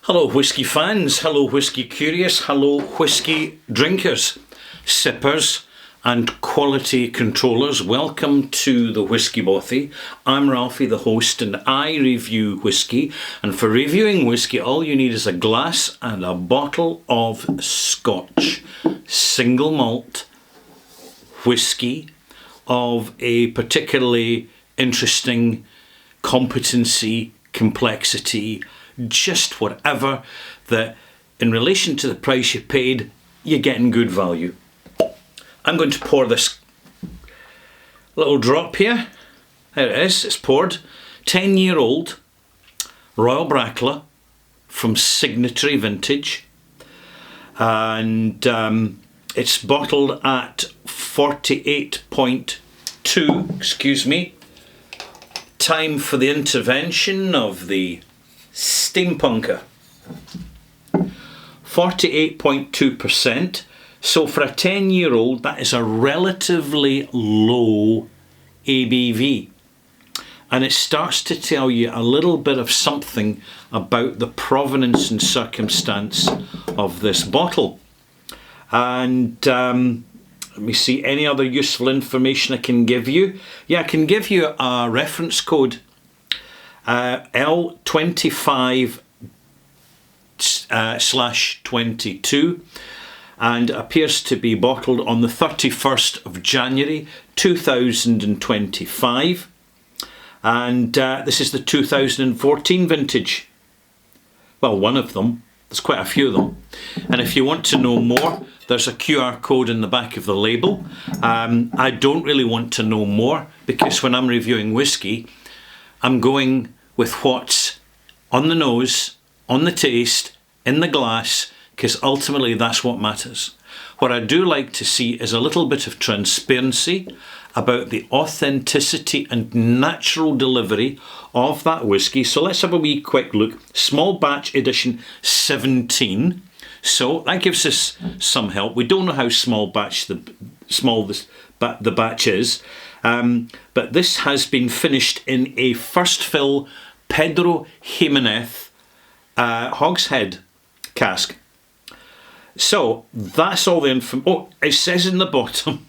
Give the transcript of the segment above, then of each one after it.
Hello whisky fans, hello whisky curious, hello whisky drinkers, sippers and quality controllers. Welcome to the Whisky Bothy. I'm Ralphie, the host, and I review whisky. And for reviewing whisky, all you need is a glass and a bottle of Scotch single malt whisky of a particularly interesting competency, complexity, just whatever, that in relation to the price you paid, you're getting good value. I'm going to pour this little drop here. There it is, it's poured. 10-year-old Royal Brackla from Signatory Vintage. And it's bottled at 48.2, excuse me. Time for the intervention of the Steampunker. 48.2%. So for a 10-year-old, that is a relatively low ABV. And it starts to tell you a little bit of something about the provenance and circumstance of this bottle. And let me see, any other useful information I can give you? Yeah, I can give you a reference code. L25/22, and appears to be bottled on the 31st of January 2025, and this is the 2014 vintage. Well, one of them. There's quite a few of them, and if you want to know more, there's a QR code in the back of the label. I don't really want to know more, because when I'm reviewing whisky, I'm going with what's on the nose, on the taste, in the glass, because ultimately that's what matters. What I do like to see is a little bit of transparency about the authenticity and natural delivery of that whisky. So let's have a wee quick look. Small batch edition 17. So that gives us some help. We don't know how small the batch is, but this has been finished in a first fill Pedro Jimenez hogshead cask. So that's all the info. Oh, it says in the bottom,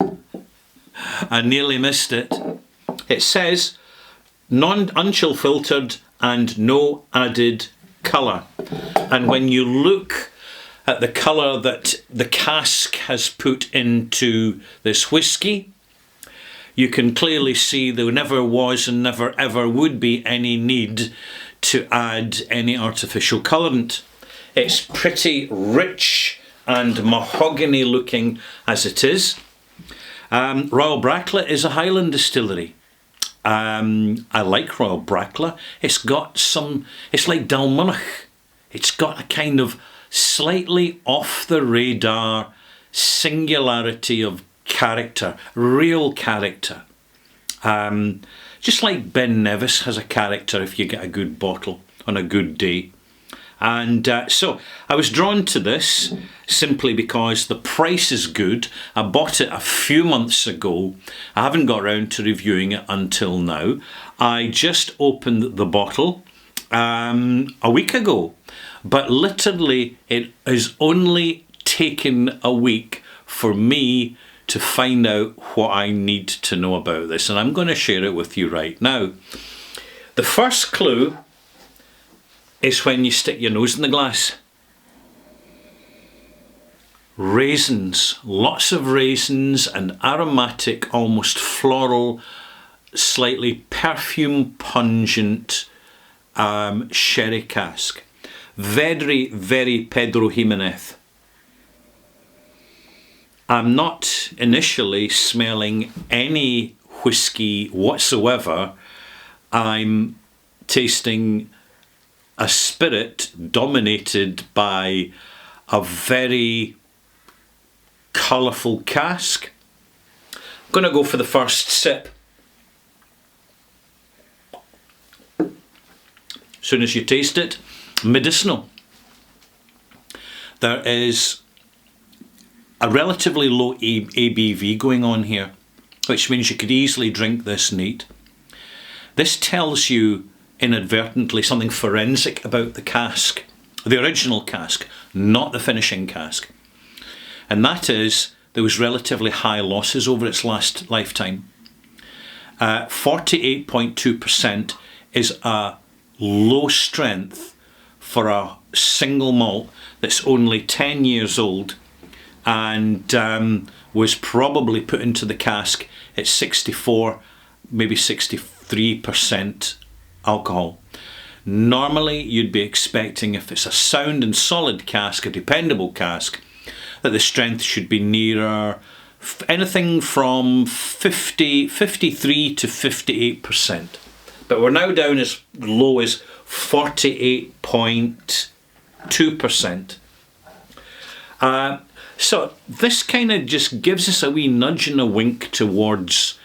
I nearly missed it. It says unchill filtered and no added colour. And when you look at the colour that the cask has put into this whisky, you can clearly see there never was and never ever would be any need to add any artificial colourant. It's pretty rich and mahogany looking as it is. Royal Brackla is a Highland distillery. I like Royal Brackla. It's like Dalmunach. It's got a kind of slightly off the radar singularity of character, real character. Just like Ben Nevis has a character if you get a good bottle on a good day. And so I was drawn to this simply because the price is good. I bought it a few months ago. I haven't got around to reviewing it until now. I just opened the bottle a week ago, but literally it has only taken a week for me to find out what I need to know about this, and I'm going to share it with you right now. The first clue is when you stick your nose in the glass. Raisins, lots of raisins, and aromatic, almost floral, slightly perfume pungent sherry cask. Very, very Pedro Jimenez. I'm not initially smelling any whisky whatsoever. I'm tasting a spirit dominated by a very colourful cask. I'm going to go for the first sip. As soon as you taste it, medicinal. There is a relatively low ABV going on here, which means you could easily drink this neat. This tells you inadvertently something forensic about the cask. the original cask, not the finishing cask. And that is, there was relatively high losses over its last lifetime. 48.2% is a low strength for a single malt that's only 10 years old and was probably put into the cask at 64, maybe 63% alcohol. Normally you'd be expecting, if it's a sound and solid cask, a dependable cask, that the strength should be nearer anything from 53 to 58%. But we're now down as low as 48.2%. So this kind of just gives us a wee nudge and a wink towards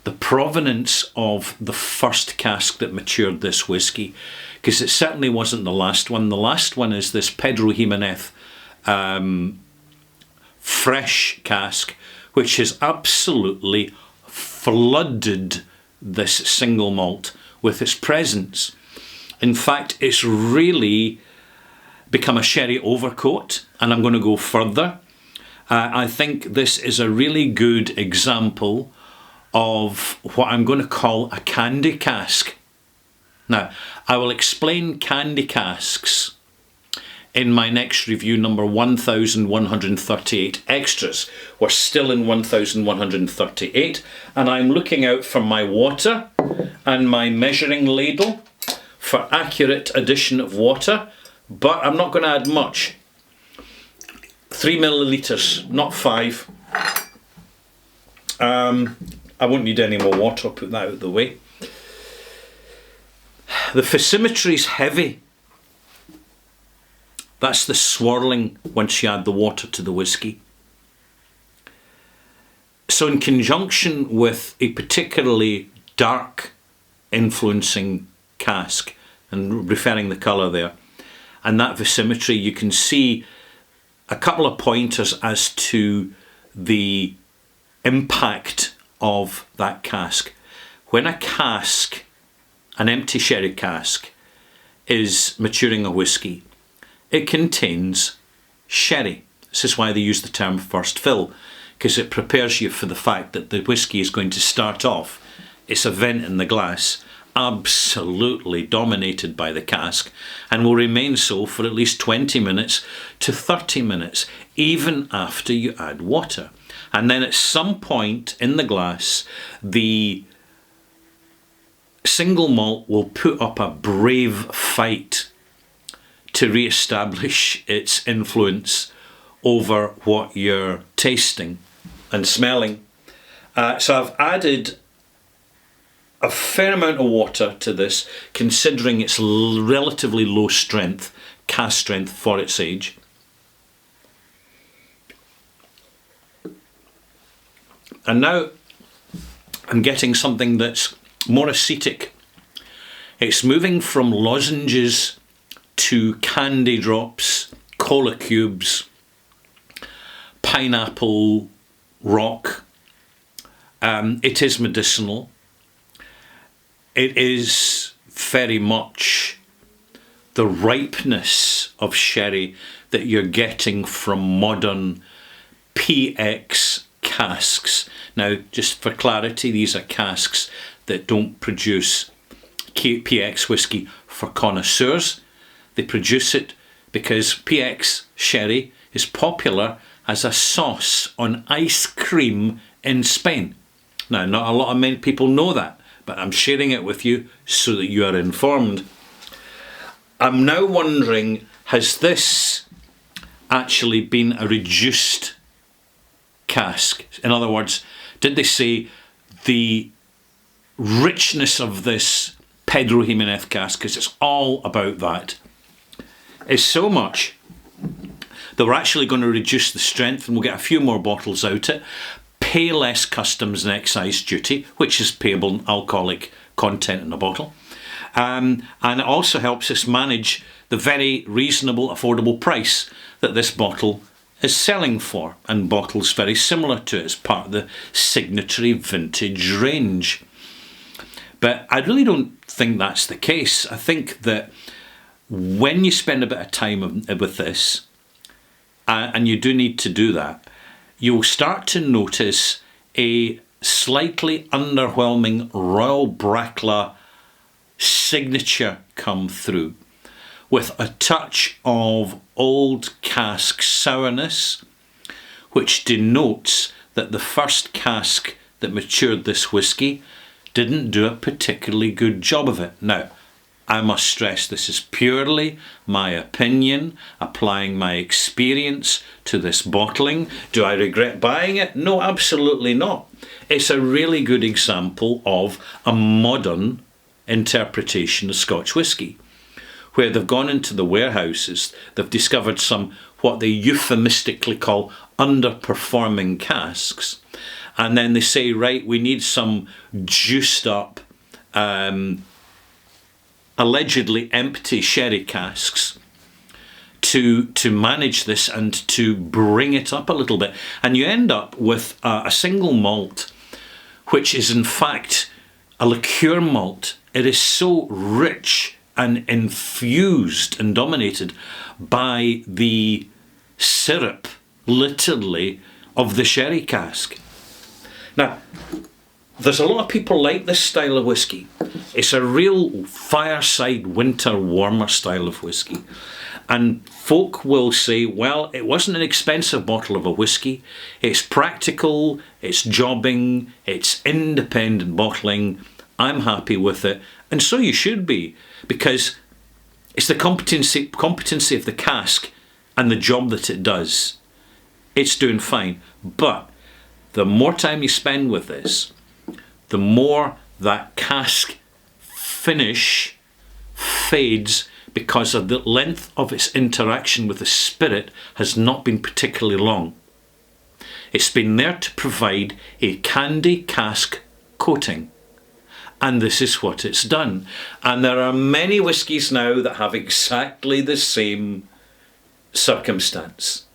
the provenance of the first cask that matured this whisky, because it certainly wasn't the last one. The last one is this Pedro Ximénez fresh cask, which has absolutely flooded this single malt with its presence. In fact, it's really become a sherry overcoat, and I'm going to go further. I think this is a really good example of what I'm going to call a candy cask. Now, I will explain candy casks in my next review, number 1138 extras. We're still in 1138, and I'm looking out for my water and my measuring ladle for accurate addition of water, but I'm not going to add much. 3 millilitres, not 5. I won't need any more water, I'll put that out of the way. The physimetry is heavy. That's the swirling once you add the water to the whisky. So in conjunction with a particularly dark influencing cask, and referring the colour there, and that physimetry, you can see a couple of pointers as to the impact of that cask. When a cask, an empty sherry cask, is maturing a whisky, it contains sherry. This is why they use the term first fill, because it prepares you for the fact that the whisky is going to start off its event in the glass absolutely dominated by the cask, and will remain so for at least 20 minutes to 30 minutes, even after you add water. And then at some point in the glass, the single malt will put up a brave fight to re-establish its influence over what you're tasting and smelling. So I've added a fair amount of water to this, considering its relatively low strength, cask strength for its age. And now I'm getting something that's more acetic. It's moving from lozenges to candy drops, cola cubes, pineapple rock. It is medicinal. It is very much the ripeness of sherry that you're getting from modern PX casks. Now, just for clarity, these are casks that don't produce PX whisky for connoisseurs. They produce it because PX sherry is popular as a sauce on ice cream in Spain. Now, not a lot of many people know that, but I'm sharing it with you so that you are informed. I'm now wondering, has this actually been a reduced cask? In other words, did they say the richness of this Pedro Ximénez cask, because it's all about that, is so much that we're actually going to reduce the strength, and we'll get a few more bottles out it, pay less customs and excise duty, which is payable in alcoholic content in a bottle, and it also helps us manage the very reasonable, affordable price that this bottle is selling for, and bottles very similar to it as part of the Signatory vintage range. But I really don't think that's the case. I think that when you spend a bit of time with this, and you do need to do that, you'll start to notice a slightly underwhelming Royal Brackla signature come through, with a touch of old cask sourness, which denotes that the first cask that matured this whisky didn't do a particularly good job of it. Now, I must stress this is purely my opinion, applying my experience to this bottling. Do I regret buying it? No, absolutely not. It's a really good example of a modern interpretation of Scotch whisky, where they've gone into the warehouses, they've discovered some what they euphemistically call underperforming casks, and then they say, right, we need some juiced up, allegedly empty sherry casks to manage this and to bring it up a little bit. And you end up with a single malt, which is in fact a liqueur malt. It is so rich and infused and dominated by the syrup, literally, of the sherry cask. Now, there's a lot of people like this style of whisky. It's a real fireside winter warmer style of whisky. And folk will say, well, it wasn't an expensive bottle of a whisky. It's practical, it's jobbing, it's independent bottling. I'm happy with it. And so you should be, because it's the competency of the cask and the job that it does. It's doing fine. But the more time you spend with this, the more that cask finish fades, because of the length of its interaction with the spirit has not been particularly long. It's been there to provide a candy cask coating. And this is what it's done. And there are many whiskies now that have exactly the same circumstance.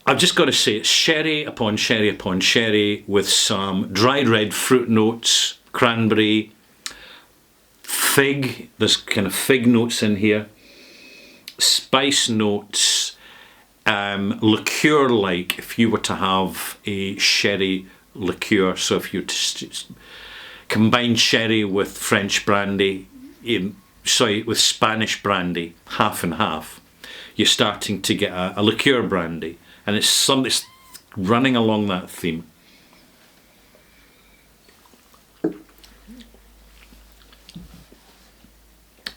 I've just got to say, it's sherry upon sherry upon sherry with some dried red fruit notes, cranberry, fig, there's kind of fig notes in here, spice notes, liqueur-like, if you were to have a sherry liqueur. So if you combine sherry with French brandy, with Spanish brandy, half and half, you're starting to get a liqueur brandy. And it's running along that theme.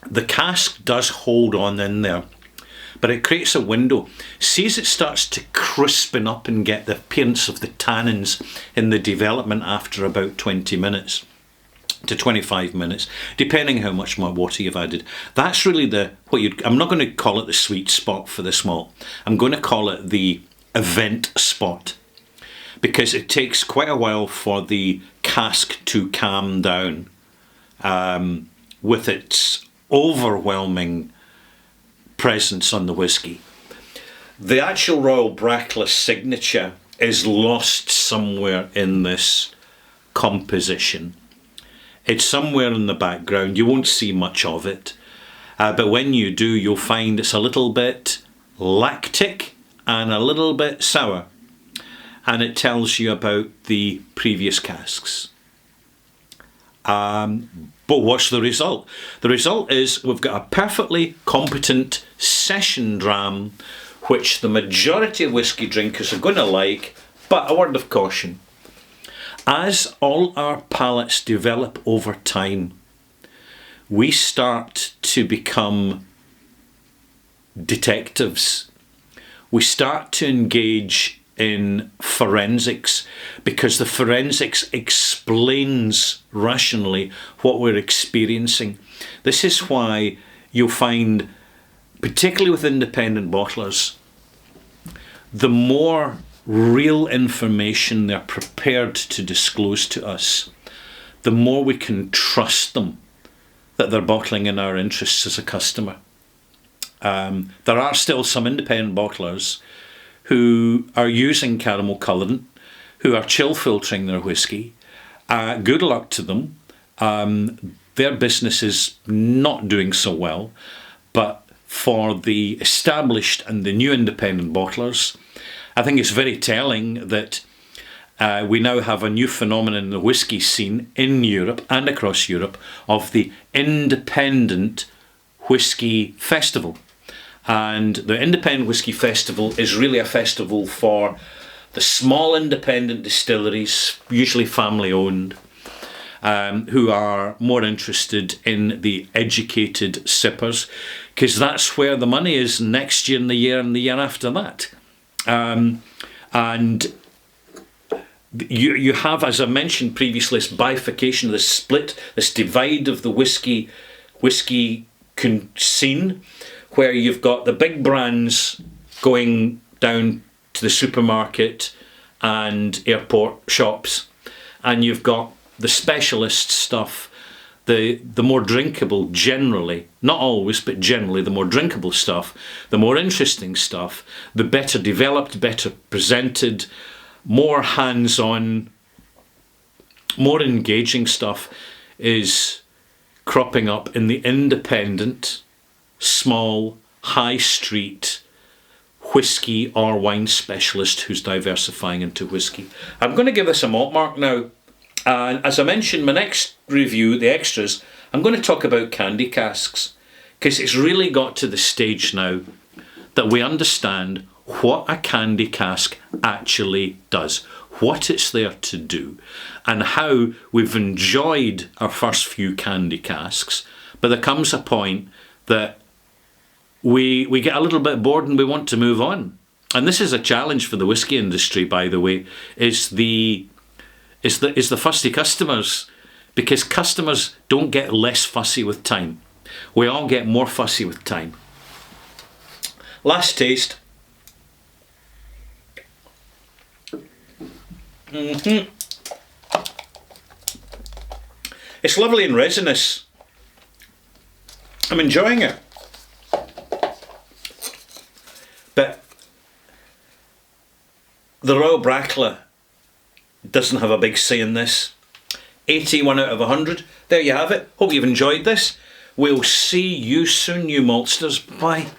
The cask does hold on in there, but it creates a window. See, as it starts to crispen up and get the appearance of the tannins in the development after about 20 minutes to 25 minutes, depending how much more water you've added. That's really I'm not going to call it the sweet spot for this malt. I'm going to call it the event spot, because it takes quite a while for the cask to calm down with its overwhelming presence on the whisky. The actual Royal Brackla signature is lost somewhere in this composition. It's somewhere in the background. You won't see much of it, but when you do, you'll find it's a little bit lactic and a little bit sour, and it tells you about the previous casks. But what's the result? The result is we've got a perfectly competent session dram, which the majority of whisky drinkers are going to like, but a word of caution. As all our palates develop over time, we start to become detectives. We start to engage in forensics, because the forensics explains rationally what we're experiencing. This is why you'll find, particularly with independent bottlers, the more real information they're prepared to disclose to us, the more we can trust them that they're bottling in our interests as a customer. There are still some independent bottlers who are using caramel colourant who are chill filtering their whisky. Good luck to them. Their business is not doing so well, but for the established and the new independent bottlers, I think it's very telling that we now have a new phenomenon in the whisky scene in Europe and across Europe of the Independent Whisky Festival. And the Independent Whisky Festival is really a festival for the small independent distilleries, usually family owned, who are more interested in the educated sippers, because that's where the money is next year and the year after that. And you have, as I mentioned previously, this bifurcation, this split, this divide of the whisky scene, where you've got the big brands going down to the supermarket and airport shops, and you've got the specialist stuff, the more drinkable, generally, not always, but generally the more drinkable stuff, the more interesting stuff, the better developed, better presented, more hands-on, more engaging stuff is cropping up in the independent, small, high street whisky or wine specialist who's diversifying into whisky. I'm going to give this a malt mark now. And as I mentioned, my next review, the extras, I'm going to talk about candy casks, because it's really got to the stage now that we understand what a candy cask actually does, what it's there to do, and how we've enjoyed our first few candy casks, but there comes a point that we get a little bit bored and we want to move on. And this is a challenge for the whisky industry, by the way, is the fussy customers, because customers don't get less fussy with time. We all get more fussy with time. Last taste. It's lovely and resinous. I'm enjoying it. But the Royal Brackla doesn't have a big say in this. 81 out of 100. There you have it. Hope you've enjoyed this. We'll see you soon, you maltsters. Bye.